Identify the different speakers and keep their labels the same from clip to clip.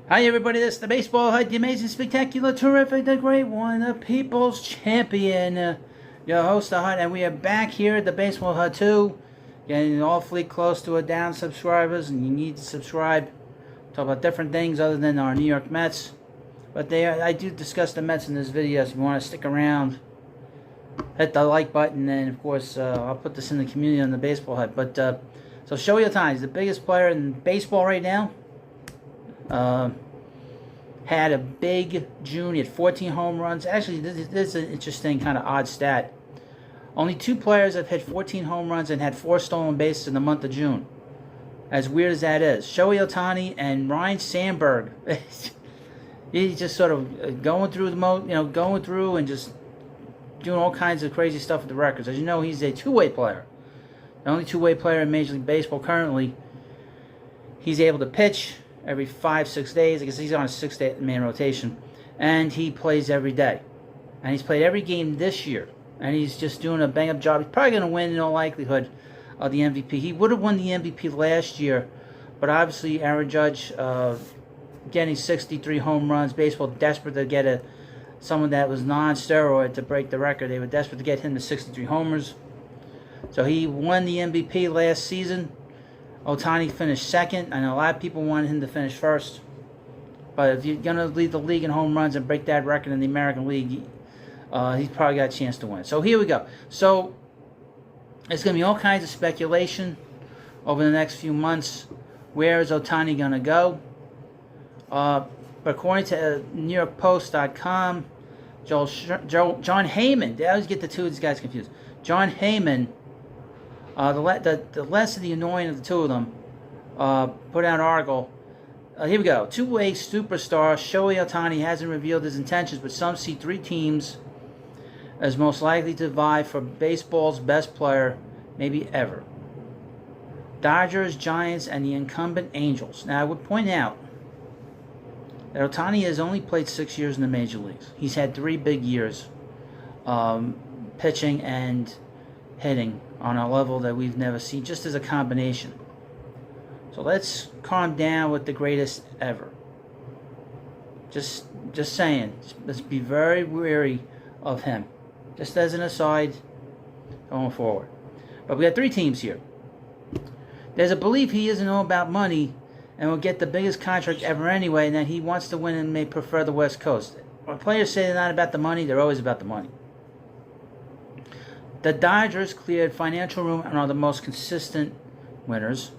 Speaker 1: Hi everybody, this is the Baseball Hut, the amazing, spectacular, terrific, the great one, the people's champion, your host, the Hut, and we are back here at the Baseball Hut 2, getting awfully close to 1,000 subscribers, and you need to subscribe, talk about different things other than our New York Mets, but I do discuss the Mets in this video, so if you want to stick around, hit the like button, and of course, I'll put this in the community on the Baseball Hut, but, so Shohei Ohtani is the biggest player in baseball right now. Had a big June. He had 14 home runs. Actually, this is an interesting kind of odd stat. Only 2 players have hit 14 home runs and had 4 stolen bases in the month of June. As weird as that is, Shohei Ohtani and Ryan Sandberg. He's just sort of going through going through and just doing all kinds of crazy stuff with the records. As you know, he's a two-way player. The only two-way player in Major League Baseball currently. He's able to pitch every 5-6 days. I guess he's on a 6-day man rotation, and he plays every day. And he's played every game this year, and he's just doing a bang-up job. He's probably going to win in all likelihood the MVP. He would have won the MVP last year, but obviously Aaron Judge getting 63 home runs. Baseball desperate to get someone that was non-steroid to break the record. They were desperate to get him to 63 homers. So he won the MVP last season. Ohtani finished second. I know a lot of people wanted him to finish first. But if you're going to lead the league in home runs and break that record in the American League, he's probably got a chance to win. So here we go. So there's going to be all kinds of speculation over the next few months. Where is Ohtani going to go? But according to NewYorkPost.com, John Heyman, I always get the two of these guys confused. John Heyman, the less of the annoying of the two of them, put out an article. Here we go. Two-way superstar Shohei Ohtani hasn't revealed his intentions, but some see 3 teams as most likely to vie for baseball's best player, maybe ever. Dodgers, Giants, and the incumbent Angels. Now, I would point out that Ohtani has only played 6 years in the major leagues. He's had 3 big years, pitching and hitting on a level that we've never seen, just as a combination. So let's calm down with the greatest ever. Just saying, let's be very wary of him. Just as an aside, going forward. But we got 3 teams here. There's a belief he isn't all about money and will get the biggest contract ever anyway, and that he wants to win and may prefer the West Coast. When players say they're not about the money, they're always about the money. The Dodgers cleared financial room and are the most consistent winners.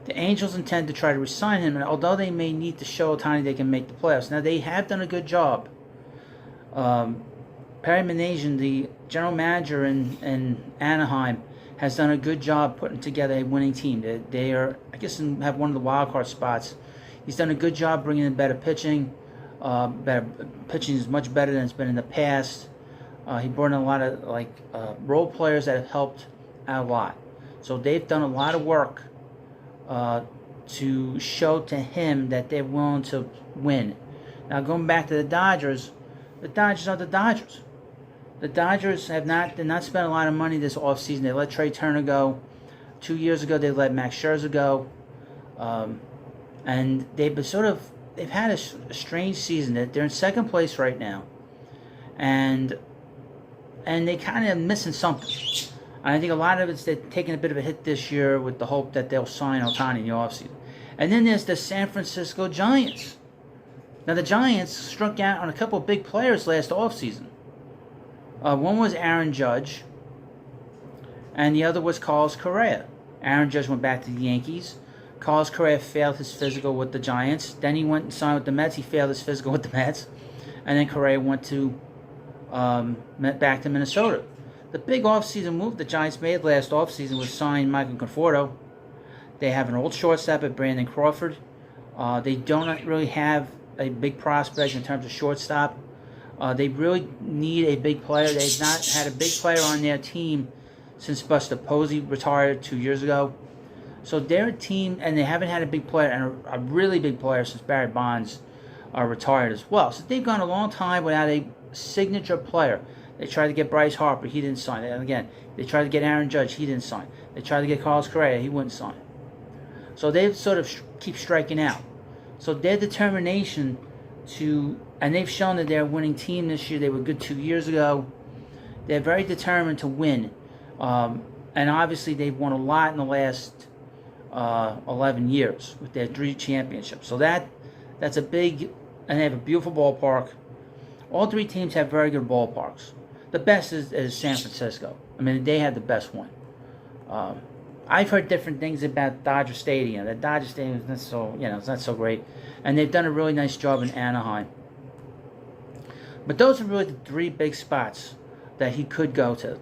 Speaker 1: The Angels intend to try to re-sign him, and although they may need to show Ohtani they can make the playoffs. Now, they have done a good job. Perry Minasian, the general manager in Anaheim, has done a good job putting together a winning team. They are, I guess, have one of the wild card spots. He's done a good job bringing in better pitching. Pitching is much better than it's been in the past. He brought in a lot of role players that have helped out a lot. So they've done a lot of work to show to him that they're willing to win. Now, going back to the Dodgers are the Dodgers. The Dodgers did not spend a lot of money this offseason. They let Trey Turner go. 2 years ago, they let Max Scherzer go. And they've had a strange season. They're in second place right now. And they kind of missing something. And I think a lot of it's they're taking a bit of a hit this year with the hope that they'll sign Ohtani in the offseason. And then there's the San Francisco Giants. Now, the Giants struck out on a couple of big players last offseason. One was Aaron Judge, and the other was Carlos Correa. Aaron Judge went back to the Yankees. Carlos Correa failed his physical with the Giants. Then he went and signed with the Mets. He failed his physical with the Mets. And then Correa went to back to Minnesota. The big offseason move the Giants made last offseason was sign Michael Conforto. They have an old shortstop at Brandon Crawford. They don't really have a big prospect in terms of shortstop. They really need a big player. They've not had a big player on their team since Buster Posey retired 2 years ago. So they're a team, and they haven't had a big player, and a really big player since Barry Bonds retired as well. So they've gone a long time without a signature player. They tried to get Bryce Harper. He didn't sign. And again, they tried to get Aaron Judge. He didn't sign. They tried to get Carlos Correa. He wouldn't sign. So they sort of keep striking out. So their determination and they've shown that they're a winning team this year. They were good 2 years ago. They're very determined to win. And obviously they've won a lot in the last 11 years with their 3 championships. So that's a big, and they have a beautiful ballpark. All 3 teams have very good ballparks. The best is San Francisco. I mean, they have the best one. I've heard different things about Dodger Stadium. The Dodger Stadium is not so, it's not so great. And they've done a really nice job in Anaheim. But those are really the 3 big spots that he could go to.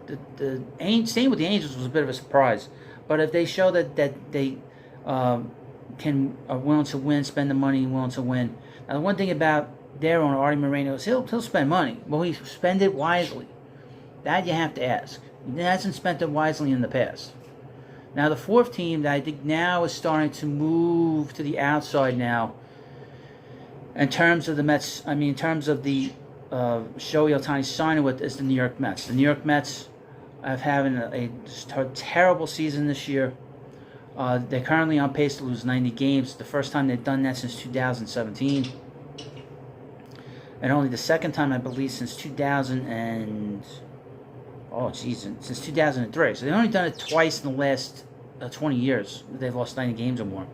Speaker 1: Staying with the Angels was a bit of a surprise. But if they show that they are willing to win, spend the money, and willing to win. Now, the one thing about their owner, Artie Moreno, is he'll spend money. Will he spend it wisely? That you have to ask. He hasn't spent it wisely in the past. Now, the 4th team that I think now is starting to move to the outside now, in terms of the Mets, in terms of the Shohei Ohtani signing with, is the New York Mets. The New York Mets have having a terrible season this year. They're currently on pace to lose 90 games. The first time they've done that since 2017. And only the second time, I believe, since 2003. So they've only done it twice in the last 20 years. They've lost 90 games or more.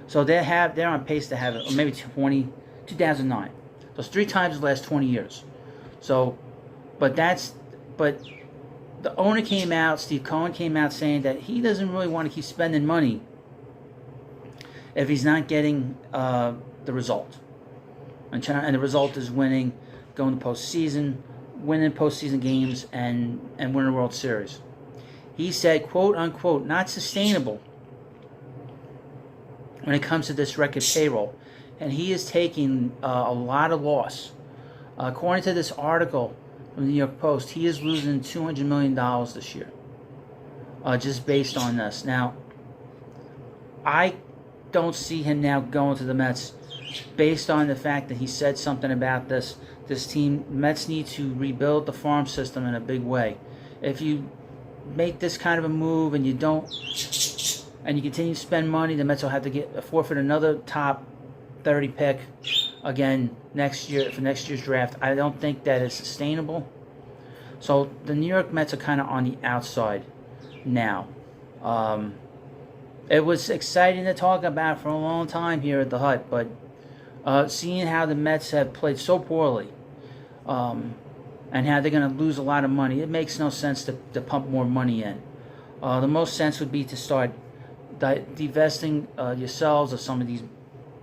Speaker 1: So they're on pace to have it, or maybe 2009. So it's 3 times in the last 20 years. So, but the owner came out, Steve Cohen came out saying that he doesn't really want to keep spending money if he's not getting the result. And the result is winning, going to postseason, winning postseason games, and winning a World Series. He said, quote unquote, not sustainable when it comes to this record payroll. And he is taking a lot of loss. According to this article from the New York Post, he is losing $200 million this year, just based on this. Now, I don't see him now going to the Mets based on the fact that he said something about this team. Mets need to rebuild the farm system in a big way. If you make this kind of a move and you continue to spend money, the Mets will have to forfeit another top 30 pick again next year for next year's draft. I don't think that is sustainable. So the New York Mets are kind of on the outside now. It was exciting to talk about for a long time here at the Hut, but seeing how the Mets have played so poorly and how they're going to lose a lot of money, it makes no sense to pump more money in. The most sense would be to start divesting yourselves of some of these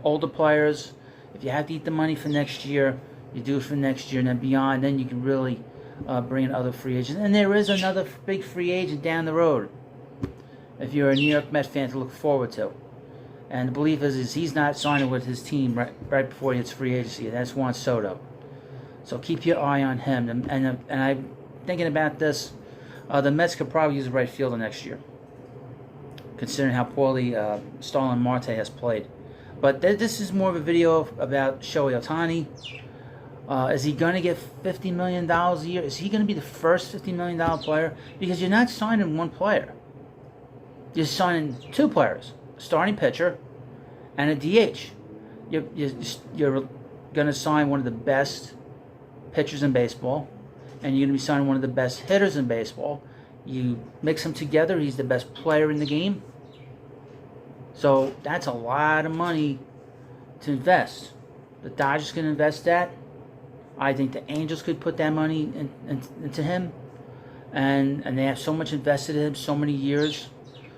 Speaker 1: older players. If you have to eat the money for next year, you do it for next year, and then beyond, then you can really bring in other free agents. And there is another big free agent down the road, if you're a New York Mets fan, to look forward to. And the belief is he's not signing with his team right before he hits free agency. That's Juan Soto. So keep your eye on him. And I'm thinking about this. The Mets could probably use a right fielder next year, considering how poorly Starlin Marte has played. But this is more of a video about Shohei Ohtani. Is he going to get $50 million a year? Is he going to be the first $50 million player? Because you're not signing one player. You're signing 2 players, a starting pitcher and a DH. You're going to sign one of the best pitchers in baseball, and you're going to be signing one of the best hitters in baseball. You mix them together, he's the best player in the game. So that's a lot of money to invest. The Dodgers can invest that. I think the Angels could put that money into him. And they have so much invested in him, so many years.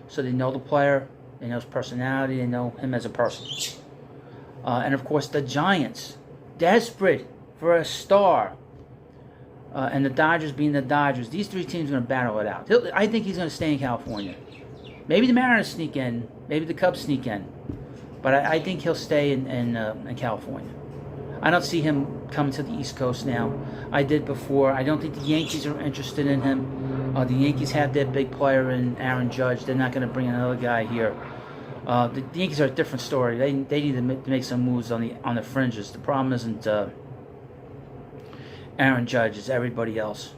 Speaker 1: So they know the player, they know his personality, they know him as a person. And of course the Giants, desperate for a star. And the Dodgers being the Dodgers. These 3 teams are going to battle it out. I think he's going to stay in California. Maybe the Mariners sneak in. Maybe the Cubs sneak in. But I think he'll stay in California. I don't see him coming to the East Coast now. I did before. I don't think the Yankees are interested in him. The Yankees have their big player in Aaron Judge. They're not going to bring another guy here. The Yankees are a different story. They need to make some moves on the fringes. The problem isn't Aaron Judge. It's everybody else,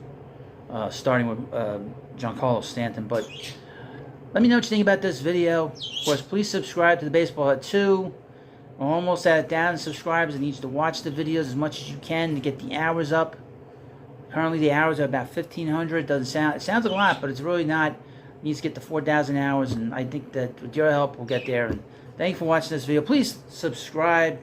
Speaker 1: starting with Giancarlo Stanton. But let me know what you think about this video. Of course, please subscribe to the Baseball Hut 2. We're almost at 1,000 subscribers. I need you to watch the videos as much as you can to get the hours up. Currently, the hours are about 1,500. It sounds a lot, but it's really not. It needs to get to 4,000 hours, and I think that with your help, we'll get there. And thank you for watching this video. Please subscribe.